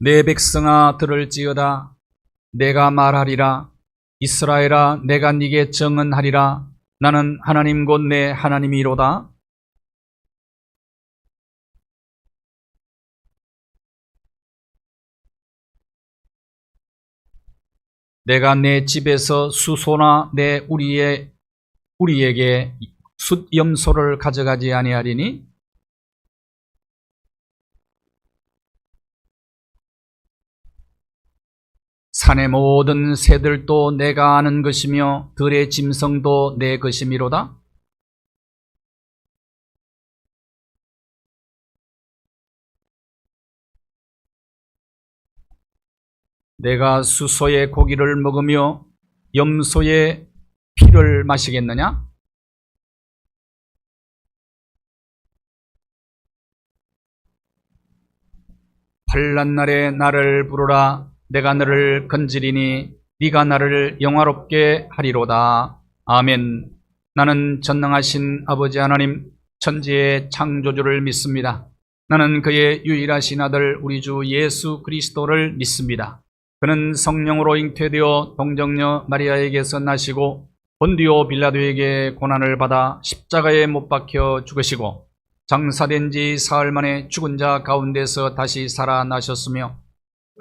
내 백성아 들을지어다. 내가 말하리라. 이스라엘아 내가 네게 증언하리라. 나는 하나님 곧 내 하나님이로다. 내가 내 집에서 수소나 내 우리에게 숫염소를 가져가지 아니하리니 산의 모든 새들도 내가 아는 것이며 들의 짐승도 내 것이미로다. 내가 수소의 고기를 먹으며 염소의 피를 마시겠느냐? 환난 날에 나를 부르라. 내가 너를 건지리니 네가 나를 영화롭게 하리로다. 아멘. 나는 전능하신 아버지 하나님 천지의 창조주를 믿습니다. 나는 그의 유일하신 아들 우리 주 예수 그리스도를 믿습니다. 그는 성령으로 잉태되어 동정녀 마리아에게서 나시고 본디오 빌라도에게 고난을 받아 십자가에 못 박혀 죽으시고 장사된 지 사흘 만에 죽은 자 가운데서 다시 살아나셨으며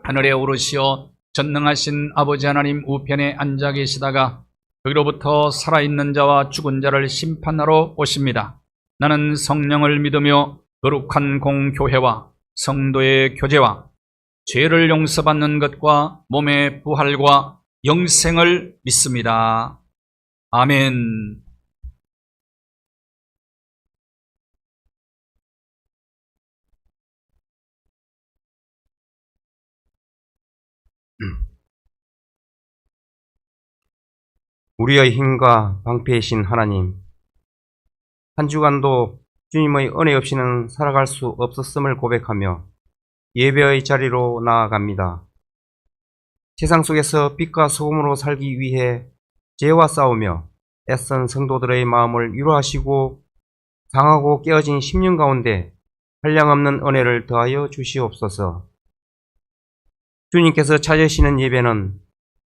하늘에 오르시어 전능하신 아버지 하나님 우편에 앉아 계시다가 거기로부터 살아있는 자와 죽은 자를 심판하러 오십니다. 나는 성령을 믿으며 거룩한 공교회와 성도의 교제와 죄를 용서받는 것과 몸의 부활과 영생을 믿습니다. 아멘. 우리의 힘과 방패이신 하나님, 한 주간도 주님의 은혜 없이는 살아갈 수 없었음을 고백하며 예배의 자리로 나아갑니다. 세상 속에서 빛과 소금으로 살기 위해 죄와 싸우며 애쓴 성도들의 마음을 위로하시고 상하고 깨어진 심령 가운데 한량없는 은혜를 더하여 주시옵소서. 주님께서 찾으시는 예배는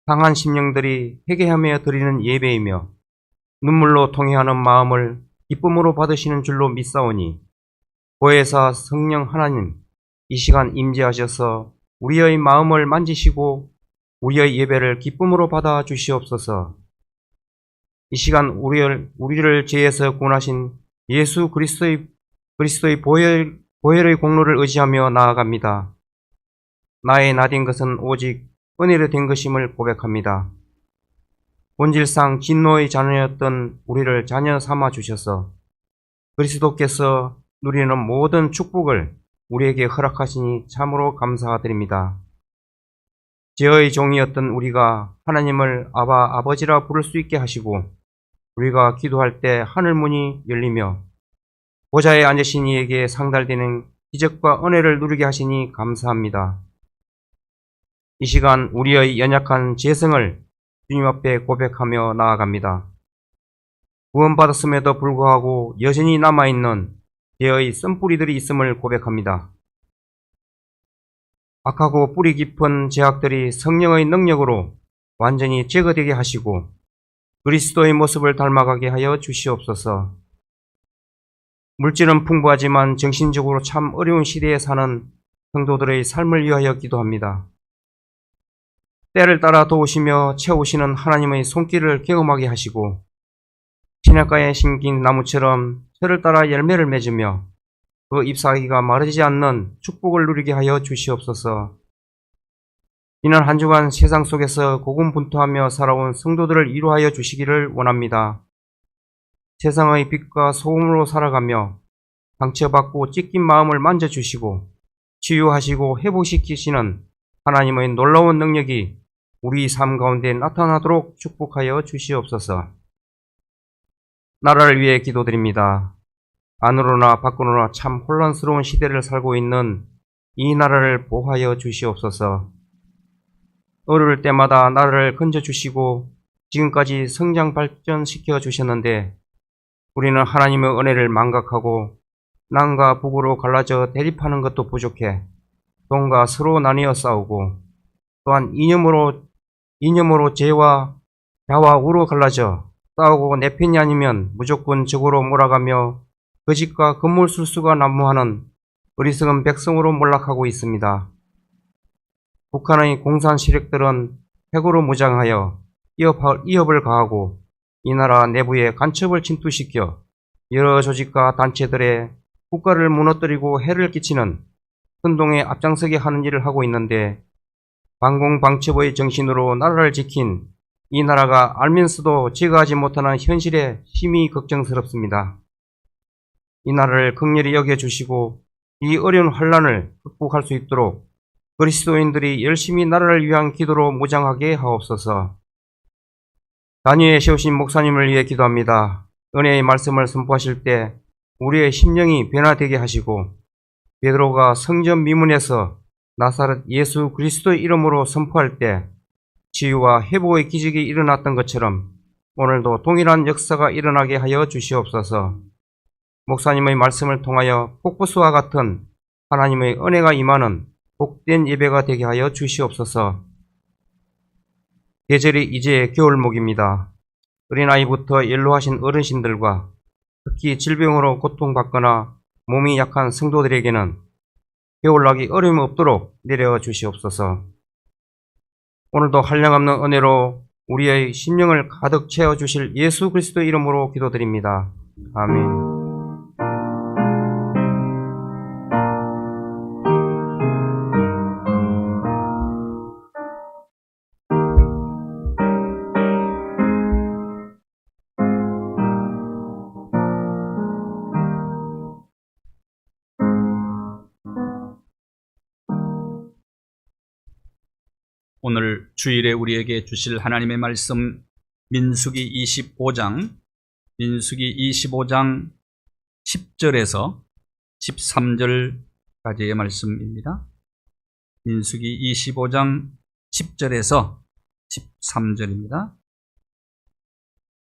상한 심령들이 회개하며 드리는 예배이며 눈물로 통회하는 마음을 기쁨으로 받으시는 줄로 믿사오니 보혜사 성령 하나님 이 시간 임재하셔서 우리의 마음을 만지시고 우리의 예배를 기쁨으로 받아 주시옵소서. 이 시간 우리를 죄에서 구원하신 예수 그리스도의 보혈의 공로를 의지하며 나아갑니다. 나의 나된 것은 오직 은혜로 된 것임을 고백합니다. 본질상 진노의 자녀였던 우리를 자녀 삼아 주셔서 그리스도께서 누리는 모든 축복을 우리에게 허락하시니 참으로 감사드립니다. 죄의 종이었던 우리가 하나님을 아바 아버지라 부를 수 있게 하시고 우리가 기도할 때 하늘문이 열리며 보좌에 앉으신 이에게 상달되는 기적과 은혜를 누리게 하시니 감사합니다. 이 시간 우리의 연약한 죄성을 주님 앞에 고백하며 나아갑니다. 구원받았음에도 불구하고 여전히 남아있는 죄의 쓴뿌리들이 있음을 고백합니다. 악하고 뿌리 깊은 죄악들이 성령의 능력으로 완전히 제거되게 하시고 그리스도의 모습을 닮아가게 하여 주시옵소서. 물질은 풍부하지만 정신적으로 참 어려운 시대에 사는 성도들의 삶을 위하여 기도합니다. 때를 따라 도우시며 채우시는 하나님의 손길을 경험하게 하시고 시냇가에 심긴 나무처럼 철을 따라 열매를 맺으며 그 잎사귀가 마르지 않는 축복을 누리게 하여 주시옵소서. 이는 한 주간 세상 속에서 고군분투하며 살아온 성도들을 위로하여 주시기를 원합니다. 세상의 빛과 소금으로 살아가며 상처받고 찢긴 마음을 만져주시고 치유하시고 회복시키시는 하나님의 놀라운 능력이 우리 삶 가운데 나타나도록 축복하여 주시옵소서. 나라를 위해 기도드립니다. 안으로나 밖으로나 참 혼란스러운 시대를 살고 있는 이 나라를 보호하여 주시옵소서. 어려울 때마다 나라를 건져주시고 지금까지 성장 발전시켜 주셨는데 우리는 하나님의 은혜를 망각하고 남과 북으로 갈라져 대립하는 것도 부족해 동과 서로 나뉘어 싸우고 또한 이념으로 죄와 야와 우로 갈라져 싸우고 내 편이 아니면 무조건 적으로 몰아가며 거짓과 건물술수가 난무하는 어리석은 백성으로 몰락하고 있습니다. 북한의 공산 세력들은 핵으로 무장하여 이협을 가하고 이 나라 내부에 간첩을 침투시켜 여러 조직과 단체들의 국가를 무너뜨리고 해를 끼치는 선동에 앞장서게 하는 일을 하고 있는데 반공방첩의 정신으로 나라를 지킨 이 나라가 알면서도 제거하지 못하는 현실에 심히 걱정스럽습니다. 이 나라를 긍휼히 여겨주시고 이 어려운 환란을 극복할 수 있도록 그리스도인들이 열심히 나라를 위한 기도로 무장하게 하옵소서. 단위에 세우신 목사님을 위해 기도합니다. 은혜의 말씀을 선포하실 때 우리의 심령이 변화되게 하시고 베드로가 성전 미문에서 나사렛 예수 그리스도의 이름으로 선포할 때 치유와 회복의 기적이 일어났던 것처럼 오늘도 동일한 역사가 일어나게 하여 주시옵소서. 목사님의 말씀을 통하여 폭포수와 같은 하나님의 은혜가 임하는 복된 예배가 되게 하여 주시옵소서. 계절이 이제 겨울목입니다. 어린아이부터 연로하신 어르신들과 특히 질병으로 고통받거나 몸이 약한 성도들에게는 겨울나기 어려움이 없도록 내려 주시옵소서. 오늘도 한량없는 은혜로 우리의 심령을 가득 채워주실 예수 그리스도의 이름으로 기도드립니다. 아멘. 오늘 주일에 우리에게 주실 하나님의 말씀 민수기 25장 10절에서 13절까지의 말씀입니다. 민수기 25장 10절에서 13절입니다.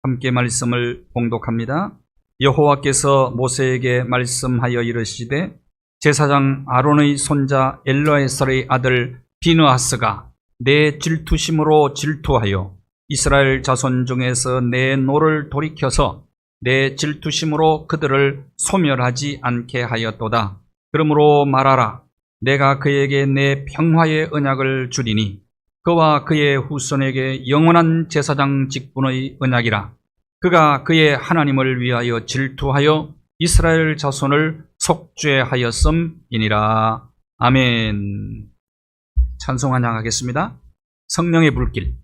함께 말씀을 봉독합니다. 여호와께서 모세에게 말씀하여 이르시되 제사장 아론의 손자 엘르아살의 아들 비느하스가 내 질투심으로 질투하여 이스라엘 자손 중에서 내 노를 돌이켜서 내 질투심으로 그들을 소멸하지 않게 하였도다. 그러므로 말하라. 내가 그에게 내 평화의 언약을 주리니 그와 그의 후손에게 영원한 제사장 직분의 언약이라. 그가 그의 하나님을 위하여 질투하여 이스라엘 자손을 속죄하였음이니라. 아멘. 찬송 찬양하겠습니다. 성령의 불길.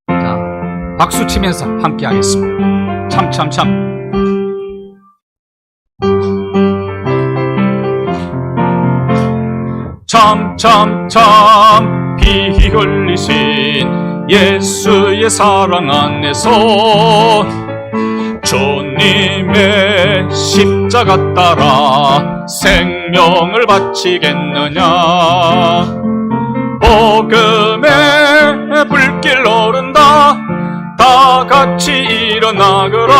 자, 박수 치면서 함께 하겠습니다. 참참참. 참참참 피 흘리신 예수의 사랑 안에서 주님의 십자가 따라 생명을 바치겠느냐. 복음의 불길 오른다. 다 같이 일어나거라.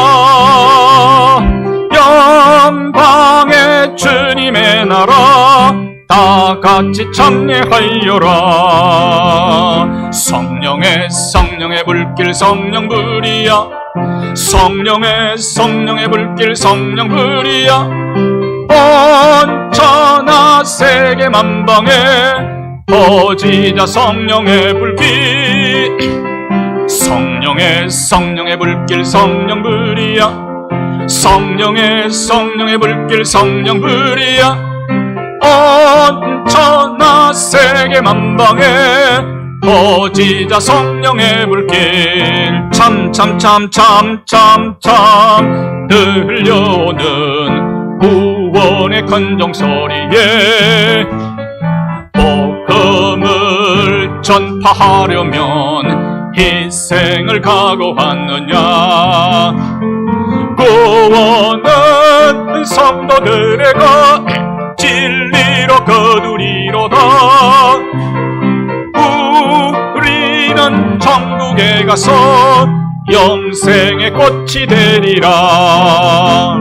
영광의 주님의 나라 다 같이 참여하여라. 성령의 불길 성령불이야. 성령의 불길 성령불이야. 온 천하 세계 만방에 퍼지자 성령의 불길. 성령의 불길 성령불이야. 성령의 불길 성령불이야. 온 천하 세계 만방에 퍼지자 성령의 불길. 참참참참참참 들려오는 구원의 큰종소리에 복음을 전파하려면 희생을 각오하느냐. 구원은 성도들에게 진리로 거두리로다. 우리는 천국에 가서 영생의 꽃이 되리라.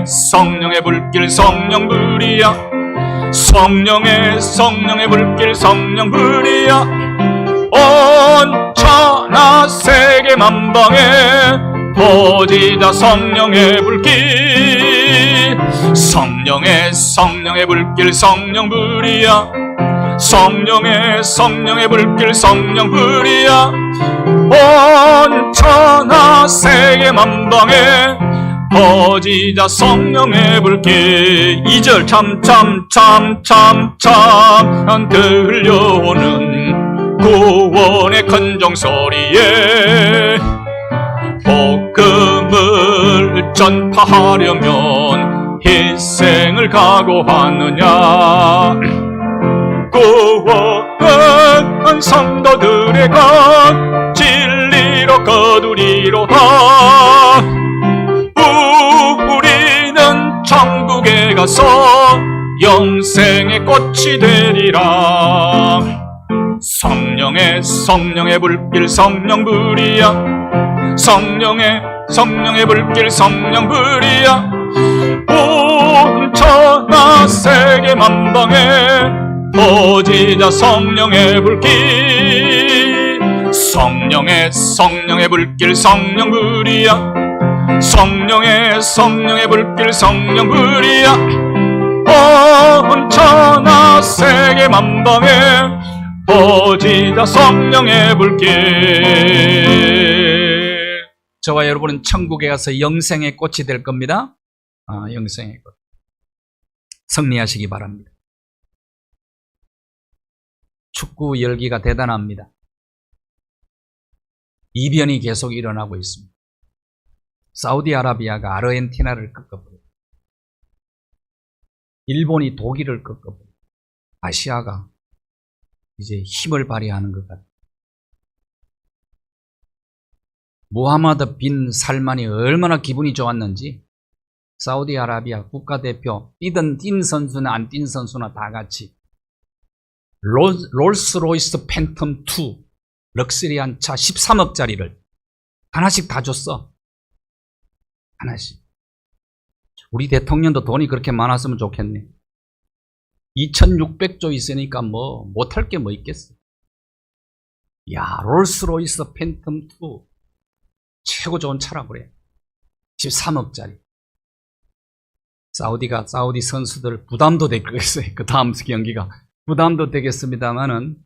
성령의 불길 성령불이야. 성령의 불길 성령불이야. 온 천하 세계 만방에 퍼지자 성령의 불길. 성령의 불길 성령불이야. 성령의 불길 성령불이야. 온 천하 세계 만방에 퍼지자 성령의 불길. 2절 참참참참참 들려오는 구원의 큰 종소리에 복음을 전파하려면 희생을 각오하느냐. 구원은 성도들의 것 진리로 거두리로다. 우리는 천국에 가서 영생의 꽃이 되리라. 성령의 불길 성령불이야. 성령의 불길 성령불이야. 온 천하 세계 만방에 퍼지자 성령의 불길. 성령의 불길 성령불이야. 성령의 불길 성령불이야. 온 천하 세계 만방에 퍼지자 성령의 불길. 저와 여러분은 천국에 가서 영생의 꽃이 될 겁니다. 영생의 꽃. 승리하시기 바랍니다. 축구 열기가 대단합니다. 이변이 계속 일어나고 있습니다. 사우디아라비아가 아르헨티나를 꺾어버렸고, 일본이 독일을 꺾어버렸고, 아시아가 이제 힘을 발휘하는 것 같아요. 무하마드 빈 살만이 얼마나 기분이 좋았는지 사우디아라비아 국가대표 뛴 선수나 안 뛴 선수나 다 같이 롤스로이스 팬텀2 럭셔리한 차 13억짜리를 하나씩 다 줬어. 하나씩. 우리 대통령도 돈이 그렇게 많았으면 좋겠네. 2600조 있으니까 뭐 못할 게 뭐 있겠어. 야, 롤스로이스 팬텀2 최고 좋은 차라 그래. 13억짜리. 사우디 선수들 부담도 되겠어요. 그 다음 경기가 부담도 되겠습니다만은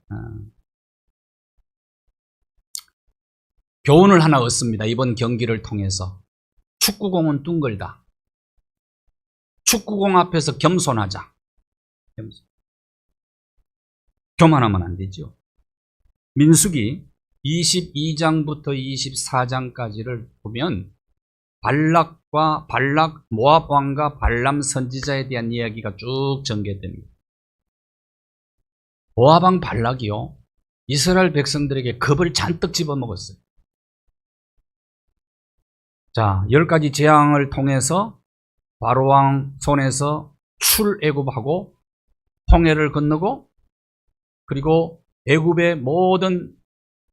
교훈을 하나 얻습니다. 이번 경기를 통해서. 축구공은 둥글다. 축구공 앞에서 겸손하자. 교만하면 안 되죠. 민수기 22장부터 24장까지를 보면 모압 왕과 발람 선지자에 대한 이야기가 쭉 전개됩니다. 모압 왕 발락이요, 이스라엘 백성들에게 겁을 잔뜩 집어먹었어요. 자, 10가지 재앙을 통해서 바로 왕 손에서 출애굽하고 홍해를 건너고, 그리고 애굽의 모든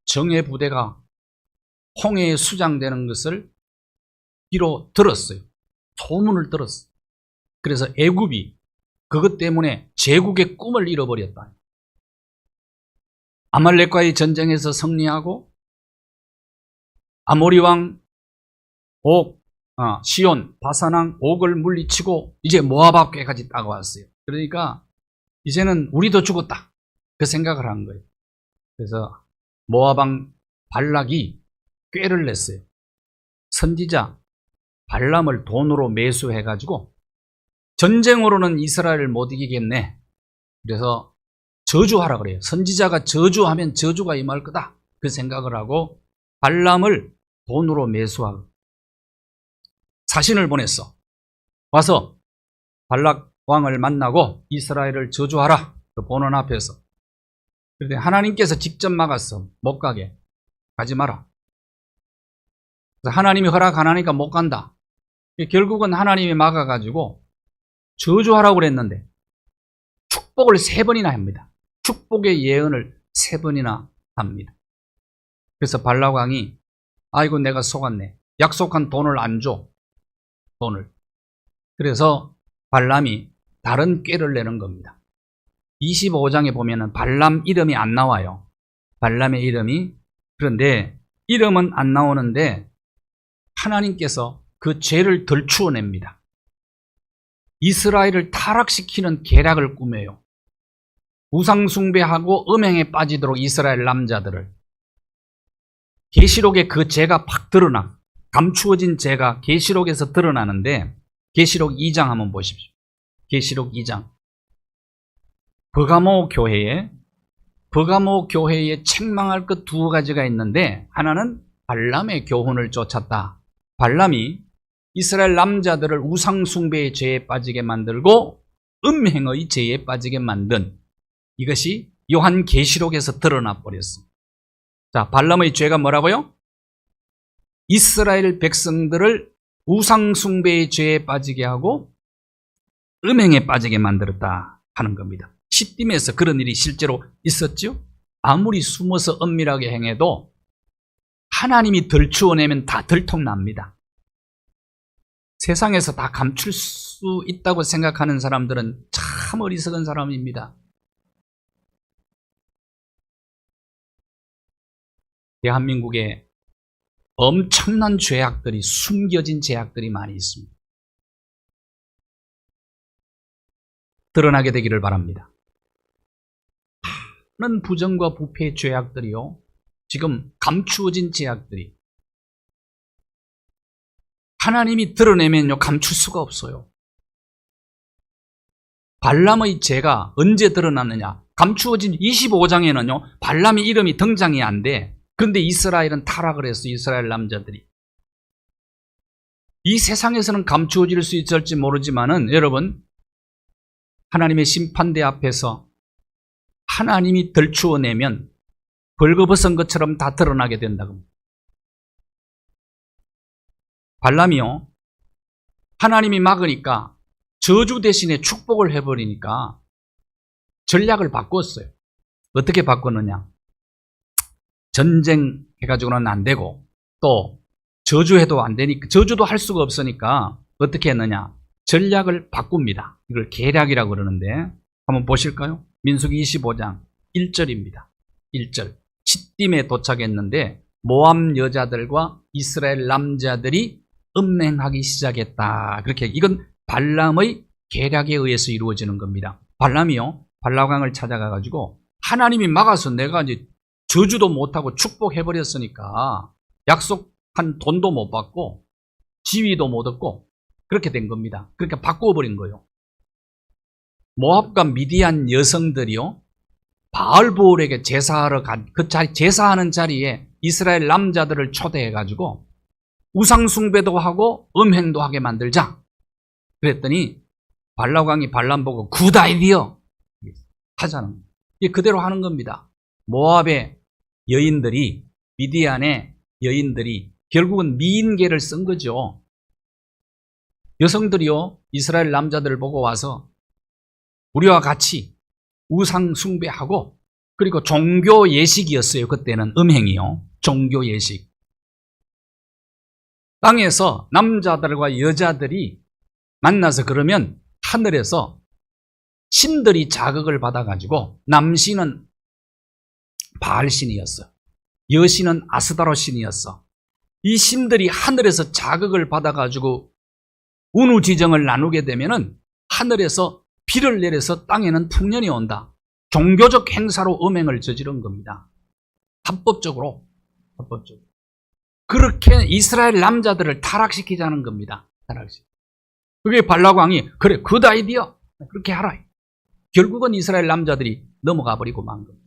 정예 부대가 홍해에 수장되는 것을 귀로 들었어요. 소문을 들었어요. 그래서 애굽이 그것 때문에 제국의 꿈을 잃어버렸다. 아말렉과의 전쟁에서 승리하고 아모리 왕 시온, 바산왕 옥을 물리치고 이제 모압 앞에까지 다가왔어요. 그러니까 이제는 우리도 죽었다, 그 생각을 한 거예요. 그래서 모압 왕 발락이 꾀를 냈어요. 선지자 발람을 돈으로 매수해가지고 전쟁으로는 이스라엘을 못 이기겠네. 그래서 저주하라 그래요. 선지자가 저주하면 저주가 임할 거다, 그 생각을 하고 발람을 돈으로 매수하고 사신을 보냈어. 와서 발락 왕을 만나고 이스라엘을 저주하라, 그 보는 앞에서. 그런데 하나님께서 직접 막았어. 못 가게. 가지 마라. 그래서 하나님이 허락 안 하니까 못 간다. 결국은 하나님이 막아가지고 저주하라고 그랬는데 축복을 3번이나 합니다. 축복의 예언을 3번이나 합니다. 그래서 발락 왕이 아이고 내가 속았네. 약속한 돈을 안 줘. 돈을. 그래서 발람이 다른 꾀를 내는 겁니다. 25장에 보면은 발람 이름이 안 나와요. 발람의 이름이. 그런데 이름은 안 나오는데 하나님께서 그 죄를 덜추어냅니다. 이스라엘을 타락시키는 계략을 꾸며요. 우상숭배하고 음행에 빠지도록 이스라엘 남자들을. 계시록에 그 죄가 팍 드러나, 감추어진 죄가 계시록에서 드러나는데 계시록 2장 한번 보십시오. 계시록 2장. 버가모 교회에 책망할 것 두 가지가 있는데 하나는 발람의 교훈을 쫓았다. 발람이 이스라엘 남자들을 우상숭배의 죄에 빠지게 만들고 음행의 죄에 빠지게 만든 이것이 요한 계시록에서 드러나 버렸습니다. 자, 발람의 죄가 뭐라고요? 이스라엘 백성들을 우상숭배의 죄에 빠지게 하고 음행에 빠지게 만들었다 하는 겁니다. 시딤에서 그런 일이 실제로 있었죠? 아무리 숨어서 은밀하게 행해도 하나님이 덜추어내면 다 들통납니다. 세상에서 다 감출 수 있다고 생각하는 사람들은 참 어리석은 사람입니다. 대한민국에 엄청난 죄악들이, 숨겨진 죄악들이 많이 있습니다. 드러나게 되기를 바랍니다. 많은 부정과 부패의 죄악들이요, 지금 감추어진 죄악들이 하나님이 드러내면요 감출 수가 없어요. 발람의 죄가 언제 드러났느냐? 감추어진 25장에는요 발람의 이름이 등장이 안 돼. 그런데 이스라엘은 타락을 했어. 이스라엘 남자들이. 이 세상에서는 감추어질 수 있을지 모르지만은 여러분, 하나님의 심판대 앞에서 하나님이 덜추어내면 벌거벗은 것처럼 다 드러나게 된다고. 발람이요, 하나님이 막으니까 저주 대신에 축복을 해버리니까 전략을 바꿨어요. 어떻게 바꿨느냐? 전쟁 해가지고는 안 되고 또 저주해도 안 되니까, 저주도 할 수가 없으니까 어떻게 했느냐? 전략을 바꿉니다. 이걸 계략이라고 그러는데 한번 보실까요? 민수기 25장 1절입니다. 1절. 시딤에 도착했는데 모압 여자들과 이스라엘 남자들이 음행하기 시작했다. 그렇게, 이건 발람의 계략에 의해서 이루어지는 겁니다. 발람이요, 발라강을 찾아가가지고 하나님이 막아서 내가 이제 저주도 못하고 축복해버렸으니까 약속한 돈도 못 받고 지위도 못 얻고 그렇게 된 겁니다. 그러니까 바꿔버린 거예요. 모압과 미디안 여성들이요, 바알보올에게 제사하러 간 그 자리, 제사하는 자리에 이스라엘 남자들을 초대해가지고 우상숭배도 하고 음행도 하게 만들자. 그랬더니 발라강이 발람 보고 굿 아이디어 하자는 거예요. 이게 그대로 하는 겁니다. 모압의 여인들이, 미디안의 여인들이 결국은 미인계를 쓴 거죠. 여성들이요, 이스라엘 남자들을 보고 와서 우리와 같이 우상 숭배하고, 그리고 종교 예식이었어요. 그때는 음행이요, 종교 예식. 땅에서 남자들과 여자들이 만나서 그러면 하늘에서 신들이 자극을 받아가지고, 남신은 바알신이었어, 여신은 아스다로 신이었어. 이 신들이 하늘에서 자극을 받아가지고 운우지정을 나누게 되면은 하늘에서 비를 내려서 땅에는 풍년이 온다. 종교적 행사로 음행을 저지른 겁니다. 합법적으로. 그렇게 이스라엘 남자들을 타락시키자는 겁니다. 타락시키. 그게 발락왕이 그래, 굿 아이디어, 그렇게 하라. 결국은 이스라엘 남자들이 넘어가 버리고 만 겁니다.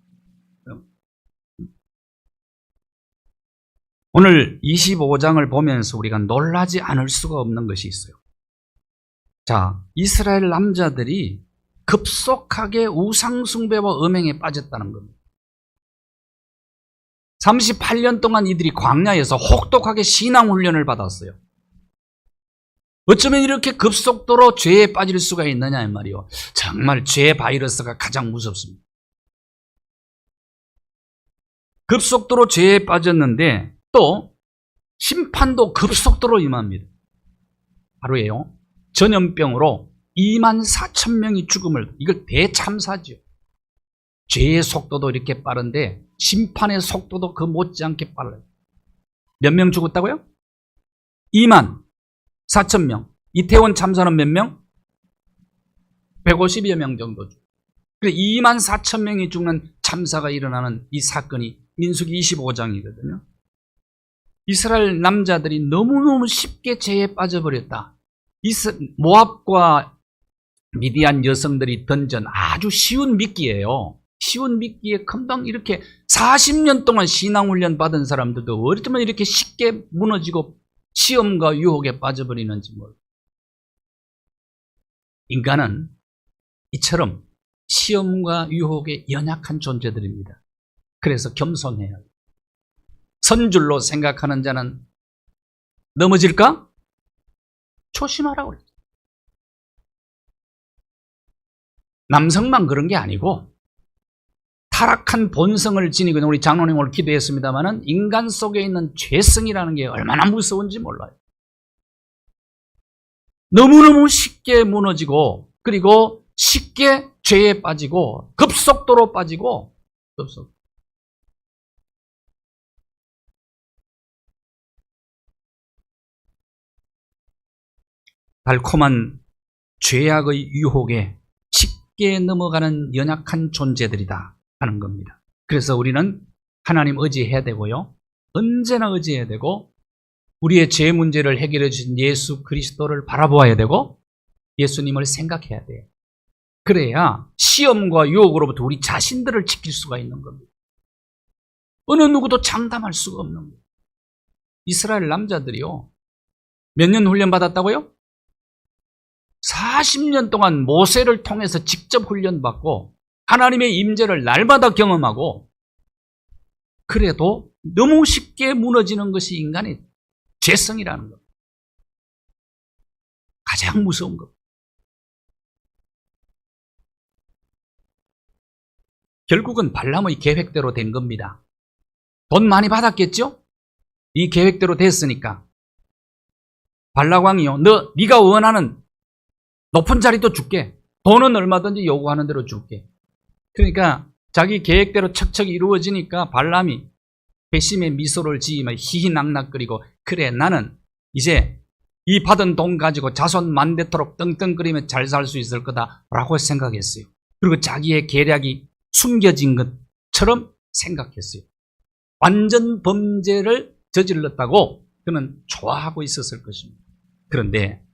오늘 25장을 보면서 우리가 놀라지 않을 수가 없는 것이 있어요. 자, 이스라엘 남자들이 급속하게 우상숭배와 음행에 빠졌다는 겁니다. 38년 동안 이들이 광야에서 혹독하게 신앙훈련을 받았어요. 어쩌면 이렇게 급속도로 죄에 빠질 수가 있느냐 이 말이요. 정말 죄 바이러스가 가장 무섭습니다. 급속도로 죄에 빠졌는데 또 심판도 급속도로 임합니다. 하루에요, 전염병으로 24,000명이 죽음을, 이걸 대참사죠. 죄의 속도도 이렇게 빠른데 심판의 속도도 그 못지않게 빨라요. 몇 명 죽었다고요? 24,000명. 이태원 참사는 몇 명? 150여 명 정도 죽어요. 24,000명이 죽는 참사가 일어나는 이 사건이 민수기 25장이거든요. 이스라엘 남자들이 너무너무 쉽게 죄에 빠져버렸다. 모압과 미디안 여성들이 던전 아주 쉬운 미끼예요. 쉬운 미끼에 금방 이렇게 40년 동안 신앙훈련 받은 사람들도 어쩌면 이렇게 쉽게 무너지고 시험과 유혹에 빠져버리는지 몰라요. 인간은 이처럼 시험과 유혹에 연약한 존재들입니다. 그래서 겸손해야 해요. 선줄로 생각하는 자는 넘어질까? 조심하라고 그랬죠. 남성만 그런 게 아니고 타락한 본성을 지니고 있는, 우리 장로님 오늘 기도했습니다마는 인간 속에 있는 죄성이라는 게 얼마나 무서운지 몰라요. 너무너무 쉽게 무너지고, 그리고 쉽게 죄에 빠지고, 급속도로 빠지고, 달콤한 죄악의 유혹에 쉽게 넘어가는 연약한 존재들이다 하는 겁니다. 그래서 우리는 하나님 의지해야 되고요. 언제나 의지해야 되고, 우리의 죄 문제를 해결해 주신 예수 그리스도를 바라보아야 되고, 예수님을 생각해야 돼요. 그래야 시험과 유혹으로부터 우리 자신들을 지킬 수가 있는 겁니다. 어느 누구도 장담할 수가 없는 거예요. 이스라엘 남자들이요, 몇 년 훈련 받았다고요? 40년 동안 모세를 통해서 직접 훈련받고 하나님의 임재를 날마다 경험하고, 그래도 너무 쉽게 무너지는 것이 인간의 죄성이라는 것. 가장 무서운 것. 결국은 발람의 계획대로 된 겁니다. 돈 많이 받았겠죠? 이 계획대로 됐으니까. 발락왕이요, 네가 원하는 높은 자리도 줄게. 돈은 얼마든지 요구하는 대로 줄게. 그러니까 자기 계획대로 척척 이루어지니까 발람이 배심의 미소를 지으며 희희낙낙거리고, 그래 나는 이제 이 받은 돈 가지고 자손 만대토록 떵떵거리며 잘 살 수 있을 거다라고 생각했어요. 그리고 자기의 계략이 숨겨진 것처럼 생각했어요. 완전 범죄를 저질렀다고 그는 좋아하고 있었을 것입니다. 그런데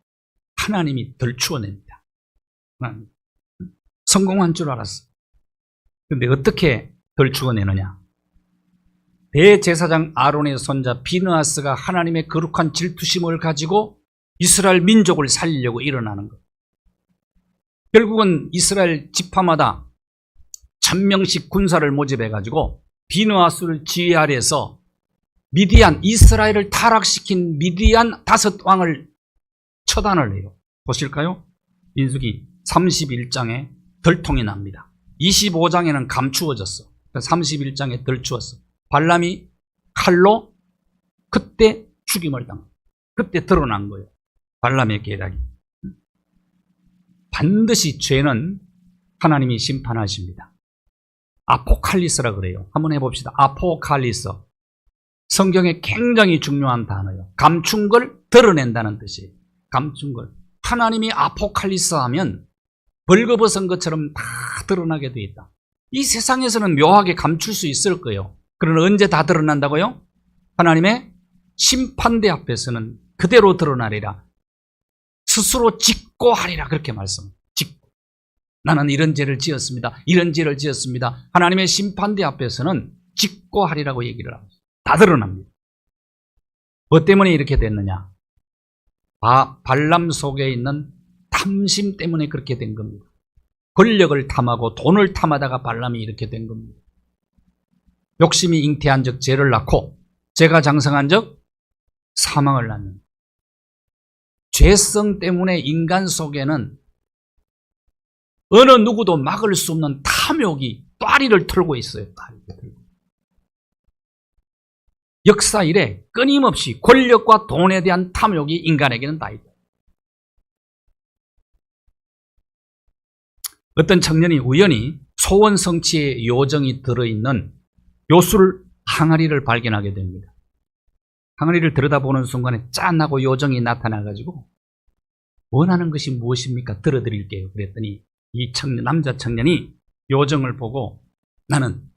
하나님이 덜추어냅니다. 성공한 줄 알았어. 그런데 어떻게 덜추어내느냐? 대제사장 아론의 손자 비느하스가 하나님의 거룩한 질투심을 가지고 이스라엘 민족을 살리려고 일어나는 것. 결국은 이스라엘 지파마다 1000명씩 군사를 모집해가지고 비느하스를 지휘 아래서 미디안, 이스라엘을 타락시킨 미디안 5왕을 처단을 해요. 보실까요? 민수기 31장에 덜통이 납니다. 25장에는 감추어졌어. 31장에 덜추었어. 발람이 칼로 그때 죽임을 당한, 그때 드러난 거예요. 발람의 계략이. 반드시 죄는 하나님이 심판하십니다. 아포칼리스라 그래요. 한번 해봅시다. 아포칼리스. 성경에 굉장히 중요한 단어예요. 감춘 걸 드러낸다는 뜻이에요. 감춘 걸. 하나님이 아포칼리스 하면 벌거벗은 것처럼 다 드러나게 돼 있다. 이 세상에서는 묘하게 감출 수 있을 거예요. 그러나 언제 다 드러난다고요? 하나님의 심판대 앞에서는 그대로 드러나리라. 스스로 짓고 하리라. 그렇게 말씀합니다. 짓고. 나는 이런 죄를 지었습니다. 이런 죄를 지었습니다. 하나님의 심판대 앞에서는 짓고 하리라고 얘기를 합니다. 다 드러납니다. 뭐 때문에 이렇게 됐느냐? 발람 속에 있는 탐심 때문에 그렇게 된 겁니다. 권력을 탐하고 돈을 탐하다가 발람이 이렇게 된 겁니다. 욕심이 잉태한 적 죄를 낳고, 죄가 장성한 적 사망을 낳는. 죄성 때문에 인간 속에는 어느 누구도 막을 수 없는 탐욕이 따리를 틀고 있어요. 역사 이래 끊임없이 권력과 돈에 대한 탐욕이 인간에게는 다 있다. 어떤 청년이 우연히 소원 성취의 요정이 들어있는 요술 항아리를 발견하게 됩니다. 항아리를 들여다보는 순간에 짠하고 요정이 나타나가지고 원하는 것이 무엇입니까? 들어드릴게요. 그랬더니 이 남자 청년이 요정을 보고 나는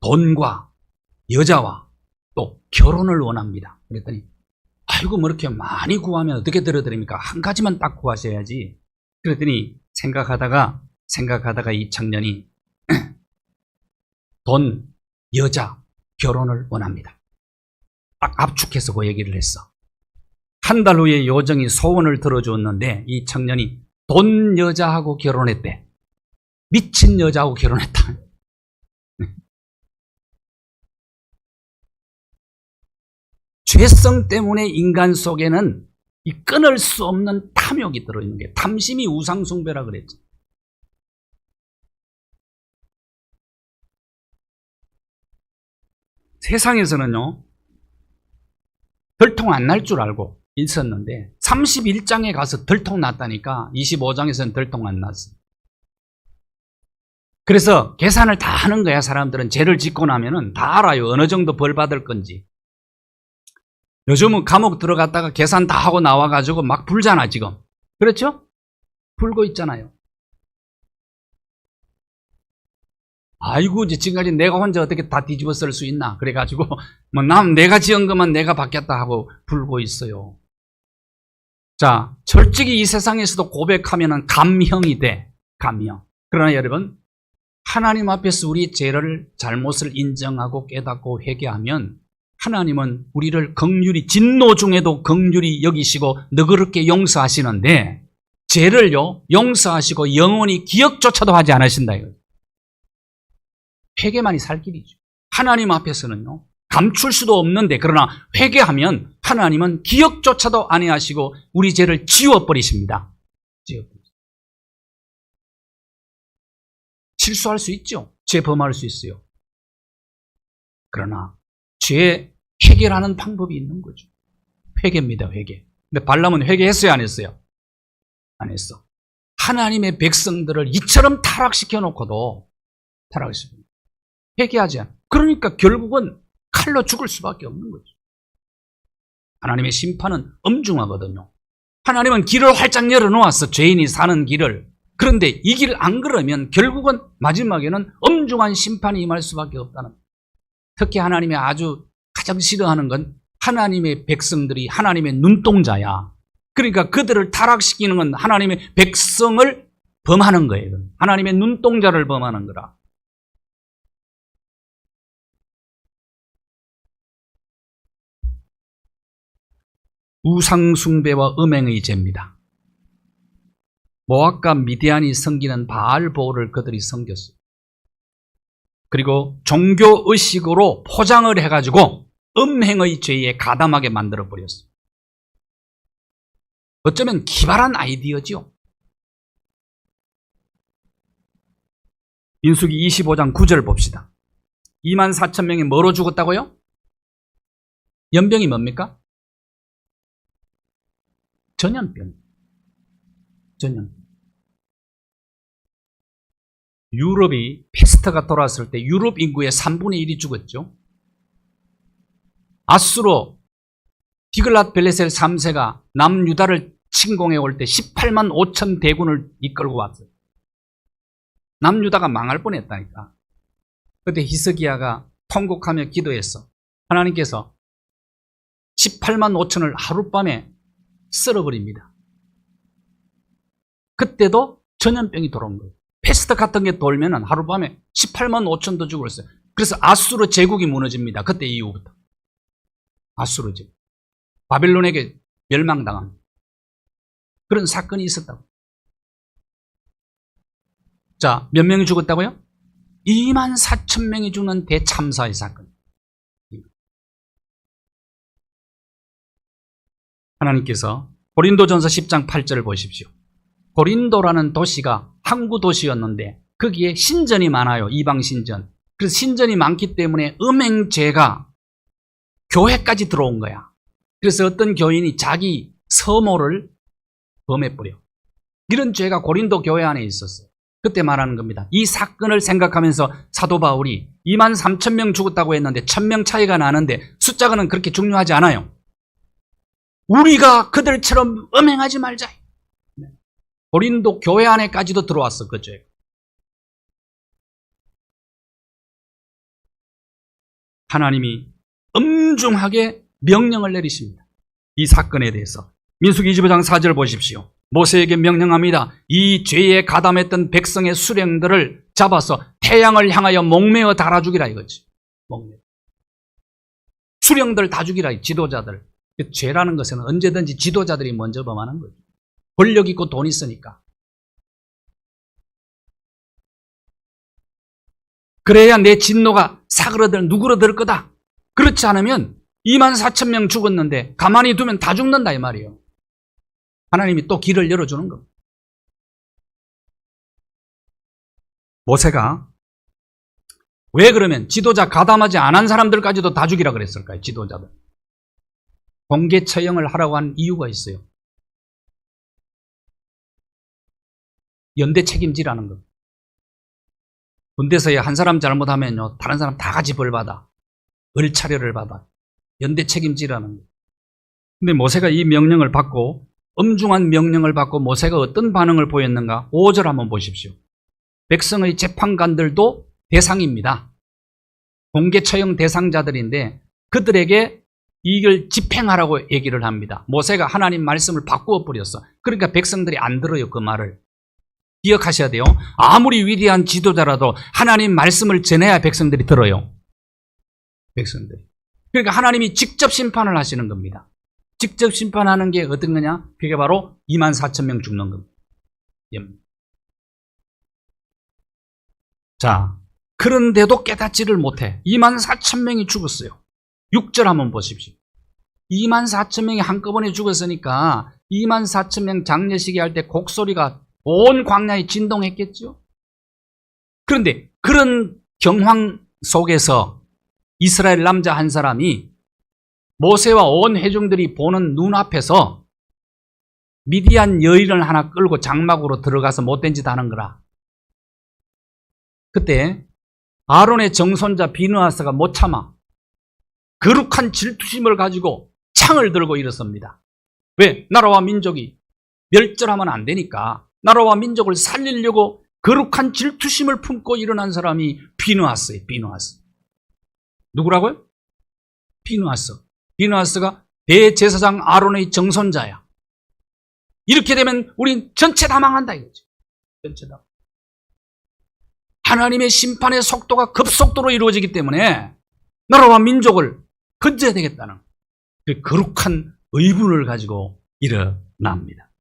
돈과 여자와 또 결혼을 원합니다. 그랬더니 아이고 뭐 이렇게 많이 구하면 어떻게 들어드립니까? 한 가지만 딱 구하셔야지. 그랬더니 생각하다가 이 청년이 돈, 여자, 결혼을 원합니다. 딱 압축해서 그 얘기를 했어. 한 달 후에 요정이 소원을 들어주었는데 이 청년이 돈 여자하고 결혼했대. 미친 여자하고 결혼했다. 죄성 때문에 인간 속에는 이 끊을 수 없는 탐욕이 들어있는 게 탐심이 우상숭배라 그랬죠. 세상에서는요, 들통 안 날 줄 알고 있었는데 31장에 가서 들통 났다니까 25장에서는 들통 안 났어. 그래서 계산을 다 하는 거야. 사람들은 죄를 짓고 나면은 다 알아요. 어느 정도 벌 받을 건지. 요즘은 감옥 들어갔다가 계산 다 하고 나와가지고 막 불잖아 지금. 그렇죠? 불고 있잖아요. 아이고 이제 지금까지 내가 혼자 어떻게 다 뒤집어 쓸 수 있나. 그래가지고 뭐 내가 지은 것만 내가 받겠다 하고 불고 있어요. 자, 솔직히 이 세상에서도 고백하면은 감형이 돼. 감형. 그러나 여러분, 하나님 앞에서 우리 죄를 잘못을 인정하고 깨닫고 회개하면 하나님은 우리를 긍휼히, 진노 중에도 긍휼히 여기시고 너그럽게 용서하시는데 죄를요 용서하시고 영원히 기억조차도 하지 않으신다 이거예요. 회개만이 살 길이죠. 하나님 앞에서는요 감출 수도 없는데 그러나 회개하면 하나님은 기억조차도 안 하시고 우리 죄를 지워버리십니다. 실수할 수 있죠. 죄 범할 수 있어요. 그러나 죄 해결하는 방법이 있는 거죠. 회개입니다. 회개. 근데 발람은 회개했어요? 안 했어요? 안 했어. 하나님의 백성들을 이처럼 타락시켜 놓고도 타락시켜 회개하지 않아. 그러니까 결국은 칼로 죽을 수밖에 없는 거죠. 하나님의 심판은 엄중하거든요. 하나님은 길을 활짝 열어놓았어. 죄인이 사는 길을. 그런데 이 길 안 걸으면 결국은 마지막에는 엄중한 심판이 임할 수밖에 없다는. 특히 하나님이 아주 가장 싫어하는 건 하나님의 백성들이 하나님의 눈동자야. 그러니까 그들을 타락시키는 건 하나님의 백성을 범하는 거예요. 하나님의 눈동자를 범하는 거라. 우상숭배와 음행의 죄입니다. 모압과 미디안이 섬기는 바알보를 그들이 섬겼어요. 그리고 종교의식으로 포장을 해가지고 음행의 죄에 가담하게 만들어버렸어요. 어쩌면 기발한 아이디어지요. 민수기 25장 9절 봅시다. 24,000명이 뭐로 죽었다고요? 연병이 뭡니까? 전염병. 유럽이 패스트가 돌았을 때 유럽 인구의 3분의 1이 죽었죠. 아수로 디글랏벨레셀 3세가 남유다를 침공해 올 때 18만 5천 대군을 이끌고 왔어요. 남유다가 망할 뻔했다니까. 그때 히스기야가 통곡하며 기도했어. 하나님께서 18만 5천을 하룻밤에 쓸어버립니다. 그때도 전염병이 돌아온 거예요. 패스트 같은 게 돌면은 하룻밤에 18만 5천도 죽었어요. 그래서 아수르 제국이 무너집니다. 그때 이후부터. 아수르 제국. 바벨론에게 멸망당합니다. 그런 사건이 있었다고. 자, 몇 명이 죽었다고요? 24,000명이 죽는 대참사의 사건. 하나님께서 고린도전서 10장 8절을 보십시오. 고린도라는 도시가 항구 도시였는데 거기에 신전이 많아요. 이방 신전. 그래서 신전이 많기 때문에 음행죄가 교회까지 들어온 거야. 그래서 어떤 교인이 자기 서모를 범해버려. 이런 죄가 고린도 교회 안에 있었어요. 그때 말하는 겁니다. 이 사건을 생각하면서 사도 바울이 23,000명 죽었다고 했는데 1,000명 차이가 나는데 숫자는 그렇게 중요하지 않아요. 우리가 그들처럼 음행하지 말자. 고린도 교회 안에까지도 들어왔어, 그 죄. 하나님이 엄중하게 명령을 내리십니다. 이 사건에 대해서. 민수기 25장 4절 보십시오. 모세에게 명령합니다. 이 죄에 가담했던 백성의 수령들을 잡아서 태양을 향하여 목매어 달아 죽이라 이거지. 목매어. 수령들 다 죽이라, 지도자들. 죄라는 것은 언제든지 지도자들이 먼저 범하는 거죠. 권력 있고 돈 있으니까. 그래야 내 진노가 누그러들 거다. 그렇지 않으면 24,000명 죽었는데 가만히 두면 다 죽는다 이 말이에요. 하나님이 또 길을 열어주는 겁니다. 모세가 왜 그러면 지도자 가담하지 않은 사람들까지도 다 죽이라 그랬을까요? 지도자들. 공개 처형을 하라고 한 이유가 있어요. 연대 책임지라는 것. 군대에서 한 사람 잘못하면요, 다른 사람 다 같이 벌받아. 을차려를 받아. 연대 책임지라는 것. 근데 모세가 이 명령을 받고, 엄중한 명령을 받고 모세가 어떤 반응을 보였는가? 5절 한번 보십시오. 백성의 재판관들도 대상입니다. 공개 처형 대상자들인데 그들에게 이걸 집행하라고 얘기를 합니다. 모세가 하나님 말씀을 바꾸어 버렸어. 그러니까 백성들이 안 들어요, 그 말을. 기억하셔야 돼요. 아무리 위대한 지도자라도 하나님 말씀을 전해야 백성들이 들어요. 백성들이. 그러니까 하나님이 직접 심판을 하시는 겁니다. 직접 심판하는 게 어떤 거냐? 그게 바로 24,000명 죽는 겁니다. 자, 그런데도 깨닫지를 못해. 24,000명이 죽었어요. 6절 한번 보십시오. 24,000명이 한꺼번에 죽었으니까 24,000명 장례식에 할 때 곡소리가 온 광야에 진동했겠죠. 그런데 그런 경황 속에서 이스라엘 남자 한 사람이 모세와 온 회중들이 보는 눈앞에서 미디안 여인을 하나 끌고 장막으로 들어가서 못된 짓 하는 거라. 그때 아론의 정손자 비느하스가 못 참아 거룩한 질투심을 가지고 창을 들고 일어섭니다. 왜? 나라와 민족이 멸절하면 안 되니까 나라와 민족을 살리려고 거룩한 질투심을 품고 일어난 사람이 비느하스예요. 비느하스. 누구라고요? 비느하스. 비느하스가 대제사장 아론의 정손자야. 이렇게 되면 우린 전체 다 망한다 이거지. 전체 다. 하나님의 심판의 속도가 급속도로 이루어지기 때문에 나라와 민족을 건져야 되겠다는 그 거룩한 의분을 가지고 일어납니다.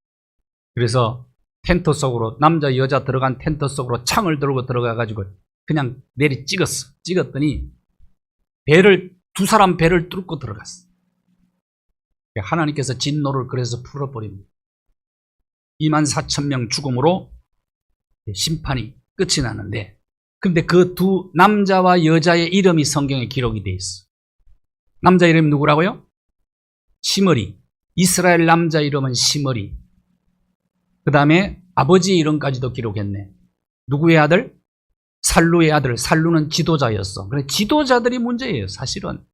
그래서 텐트 속으로, 남자 여자 들어간 텐트 속으로 창을 들고 들어가가지고 그냥 내리 찍었어. 찍었더니 두 사람 배를 뚫고 들어갔어. 하나님께서 진노를 그래서 풀어버립니다. 24,000명 죽음으로 심판이 끝이 나는데, 근데 그 두 남자와 여자의 이름이 성경에 기록이 돼 있어. 남자 이름이 누구라고요? 시므리. 이스라엘 남자 이름은 시므리. 그 다음에 아버지 이름까지도 기록했네. 누구의 아들? 살루의 아들. 살루는 지도자였어. 그래, 지도자들이 문제예요, 사실은.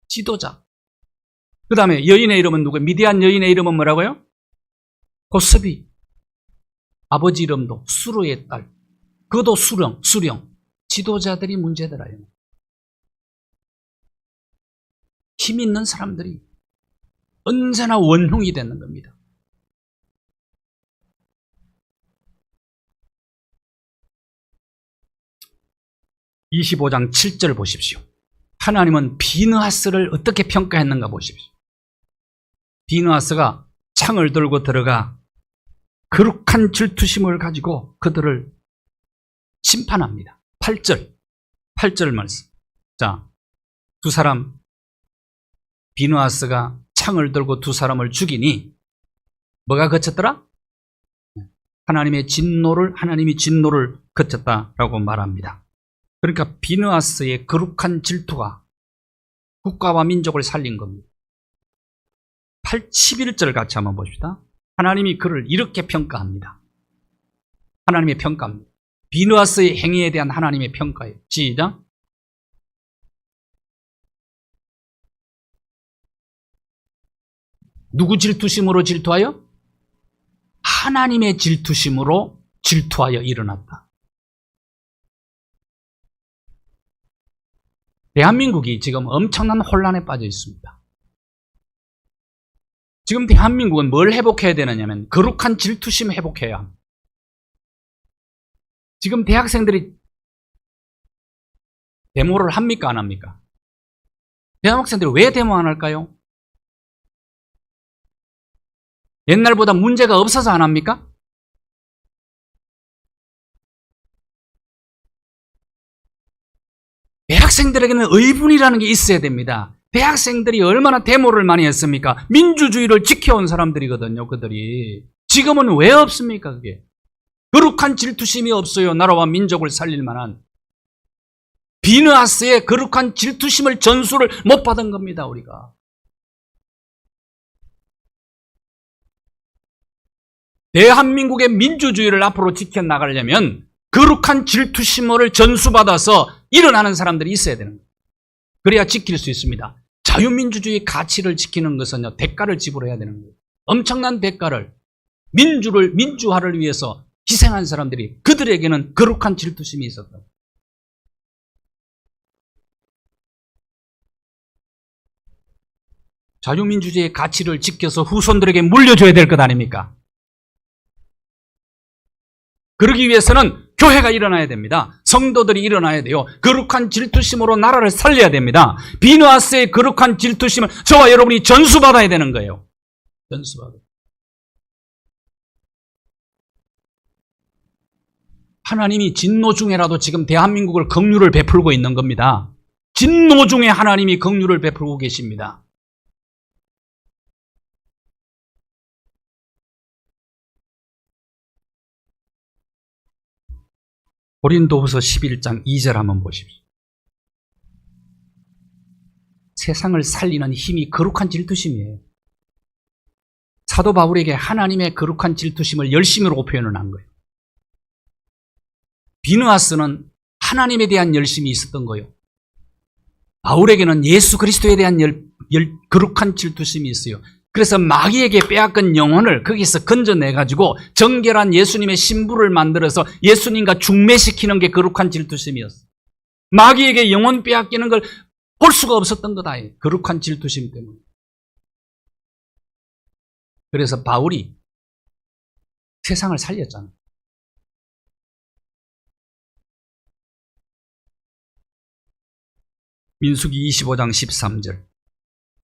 지도자. 그 다음에 여인의 이름은 누구예요? 미디안 여인의 이름은 뭐라고요? 고스비. 아버지 이름도 수르의 딸. 그것도 수령. 지도자들이 문제더라요. 힘 있는 사람들이 언제나 원흉이 되는 겁니다. (25장 7절) 보십시오. 하나님은 비느하스를 어떻게 평가했는가 보십시오. 비느하스가 창을 들고 들어가 거룩한 질투심을 가지고 그들을 심판합니다. 8절 말씀. 자, 두 사람, 비느하스가 창을 들고 두 사람을 죽이니 뭐가 그쳤더라? 하나님이 진노를 그쳤다라고 말합니다. 그러니까 비느하스의 거룩한 질투가 국가와 민족을 살린 겁니다. 11절 같이 한번 봅시다. 하나님이 그를 이렇게 평가합니다. 하나님의 평가입니다. 비느하스의 행위에 대한 하나님의 평가예요. 시작. 누구 질투심으로 질투하여? 하나님의 질투심으로 질투하여 일어났다. 대한민국이 지금 엄청난 혼란에 빠져 있습니다. 지금 대한민국은 뭘 회복해야 되느냐면 거룩한 질투심 회복해야 합니다. 지금 대학생들이 데모를 합니까? 안 합니까? 대학생들이 왜 데모 안 할까요? 옛날보다 문제가 없어서 안 합니까? 대학생들에게는 의분이라는 게 있어야 됩니다. 대학생들이 얼마나 데모를 많이 했습니까? 민주주의를 지켜온 사람들이거든요, 그들이. 지금은 왜 없습니까, 그게? 거룩한 질투심이 없어요, 나라와 민족을 살릴 만한. 비느하스의 거룩한 질투심을 전수를 못 받은 겁니다, 우리가. 대한민국의 민주주의를 앞으로 지켜나가려면 거룩한 질투심을 전수받아서 일어나는 사람들이 있어야 되는 거예요. 그래야 지킬 수 있습니다. 자유민주주의 가치를 지키는 것은요, 대가를 지불해야 되는 거예요. 엄청난 대가를, 민주화를 위해서 희생한 사람들이, 그들에게는 거룩한 질투심이 있었다. 자유민주주의의 가치를 지켜서 후손들에게 물려줘야 될 것 아닙니까? 그러기 위해서는 교회가 일어나야 됩니다. 성도들이 일어나야 돼요. 거룩한 질투심으로 나라를 살려야 됩니다. 비느하스의 거룩한 질투심을 저와 여러분이 전수받아야 되는 거예요. 전수받아요. 하나님이 진노 중에라도 지금 대한민국을 긍휼을 베풀고 있는 겁니다. 진노 중에 하나님이 긍휼을 베풀고 계십니다. 고린도후서 11장 2절 한번 보십시오. 세상을 살리는 힘이 거룩한 질투심이에요. 사도 바울에게 하나님의 거룩한 질투심을 열심으로 표현을 한 거예요. 비느하스는 하나님에 대한 열심이 있었던 거예요. 바울에게는 예수 그리스도에 대한 거룩한 질투심이 있어요. 그래서 마귀에게 빼앗긴 영혼을 거기서 건져내가지고 정결한 예수님의 신부를 만들어서 예수님과 중매시키는 게 거룩한 질투심이었어요. 마귀에게 영혼 빼앗기는 걸 볼 수가 없었던 거다. 거룩한 질투심 때문에. 그래서 바울이 세상을 살렸잖아요. 민수기 25장 13절.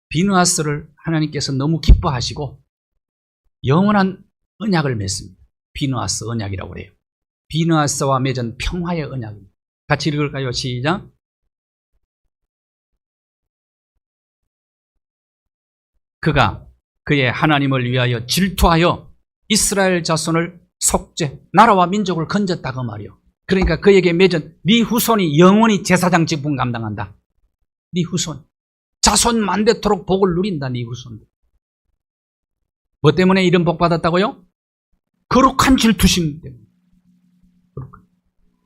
비느하스를 하나님께서 너무 기뻐하시고 영원한 언약을 맺습니다. 비느하스 언약이라고 그래요. 비느하스와 맺은 평화의 언약입니다. 같이 읽을까요? 시작. 그가 그의 하나님을 위하여 질투하여 이스라엘 자손을 속죄, 나라와 민족을 건졌다고 말이요. 그러니까 그에게 맺은 네 후손이 영원히 제사장 직분 감당한다. 네 후손. 자손 만대토록 복을 누린다. 네 후손들. 뭐 때문에 이런 복 받았다고요? 거룩한 질투심 때문에.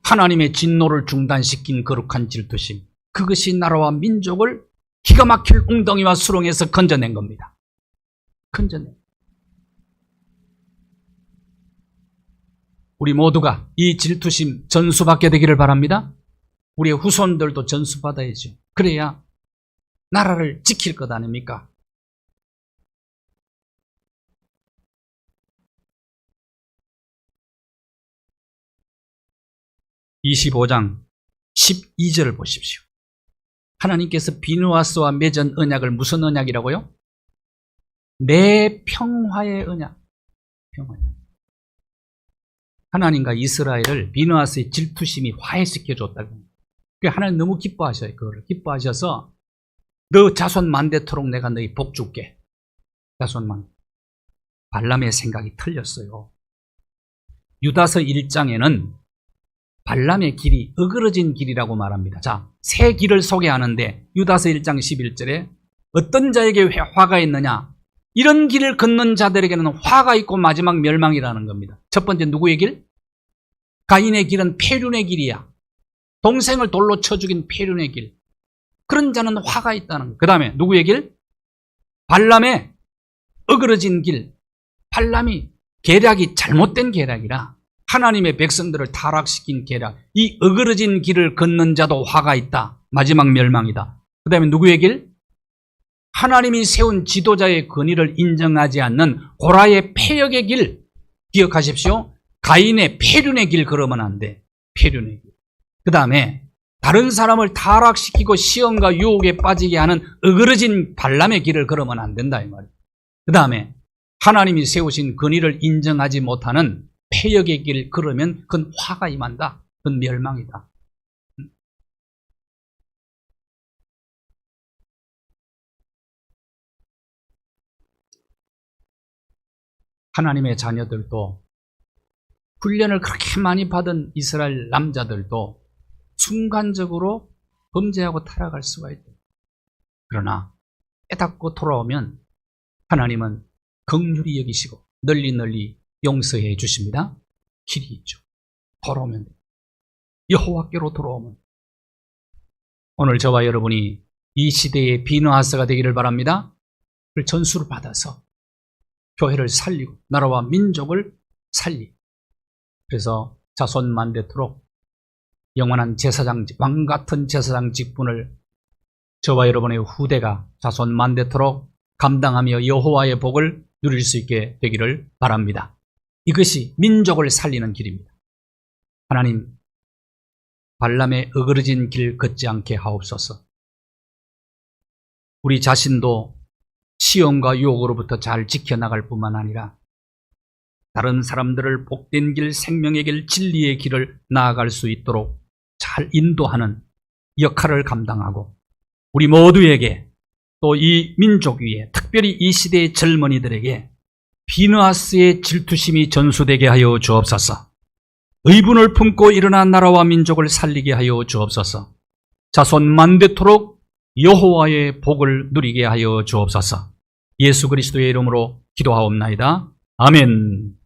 하나님의 진노를 중단시킨 거룩한 질투심. 그것이 나라와 민족을 기가 막힐 웅덩이와 수렁에서 건져낸 겁니다. 건져낸. 우리 모두가 이 질투심 전수받게 되기를 바랍니다. 우리의 후손들도 전수받아야죠. 그래야 나라를 지킬 것 아닙니까? (25장 12절을) 보십시오. 하나님께서 비느하스와 맺은 언약을 무슨 언약이라고요? 내 평화의 언약. 평화의 언약. 하나님과 이스라엘을 비느하스의 질투심이 화해시켜 줬다고. 하나님 너무 기뻐하셔요. 그거를 기뻐하셔서 너 자손 만대토록 내가 너희 복 줄게. 자손만. 발람의 생각이 틀렸어요. 유다서 1장에는 발람의 길이 어그러진 길이라고 말합니다. 자, 새 길을 소개하는데 유다서 1장 11절에 어떤 자에게 화가 있느냐? 이런 길을 걷는 자들에게는 화가 있고 마지막 멸망이라는 겁니다. 첫 번째 누구의 길? 가인의 길은 폐륜의 길이야. 동생을 돌로 쳐 죽인 폐륜의 길. 그런 자는 화가 있다는 거. 그 다음에 누구의 길? 발람의 어그러진 길. 발람이 계략이 잘못된 계략이라 하나님의 백성들을 타락시킨 계략. 이 어그러진 길을 걷는 자도 화가 있다. 마지막 멸망이다. 그 다음에 누구의 길? 하나님이 세운 지도자의 권위를 인정하지 않는 고라의 폐역의 길. 기억하십시오. 가인의 폐륜의 길 걸으면 안 돼. 폐륜의 길. 그 다음에 다른 사람을 타락시키고 시험과 유혹에 빠지게 하는 어그러진 발람의 길을 걸으면 안 된다 이 말이에요. 그 다음에 하나님이 세우신 권위를 인정하지 못하는 폐역의 길 걸으면 그건 화가 임한다. 그건 멸망이다. 하나님의 자녀들도 훈련을 그렇게 많이 받은 이스라엘 남자들도 순간적으로 범죄하고 타락할 수가 있다. 그러나 깨닫고 돌아오면 하나님은 긍휼히 여기시고 널리 용서해 주십니다. 길이 있죠. 돌아오면 여호와께로 돌아오면 오늘 저와 여러분이 이 시대의 비느하스가 되기를 바랍니다. 그 전수를 받아서 교회를 살리고 나라와 민족을 살리고 그래서 자손만대토록 영원한 제사장, 왕같은 제사장 직분을 저와 여러분의 후대가 자손만대토록 감당하며 여호와의 복을 누릴 수 있게 되기를 바랍니다. 이것이 민족을 살리는 길입니다. 하나님, 발람의 어그러진 길 걷지 않게 하옵소서. 우리 자신도 시험과 유혹으로부터 잘 지켜나갈 뿐만 아니라 다른 사람들을 복된 길, 생명의 길, 진리의 길을 나아갈 수 있도록 잘 인도하는 역할을 감당하고 우리 모두에게 또 이 민족 위에 특별히 이 시대의 젊은이들에게 비느하스의 질투심이 전수되게 하여 주옵소서. 의분을 품고 일어난 나라와 민족을 살리게 하여 주옵소서. 자손 만대토록 여호와의 복을 누리게 하여 주옵소서. 예수 그리스도의 이름으로 기도하옵나이다. 아멘.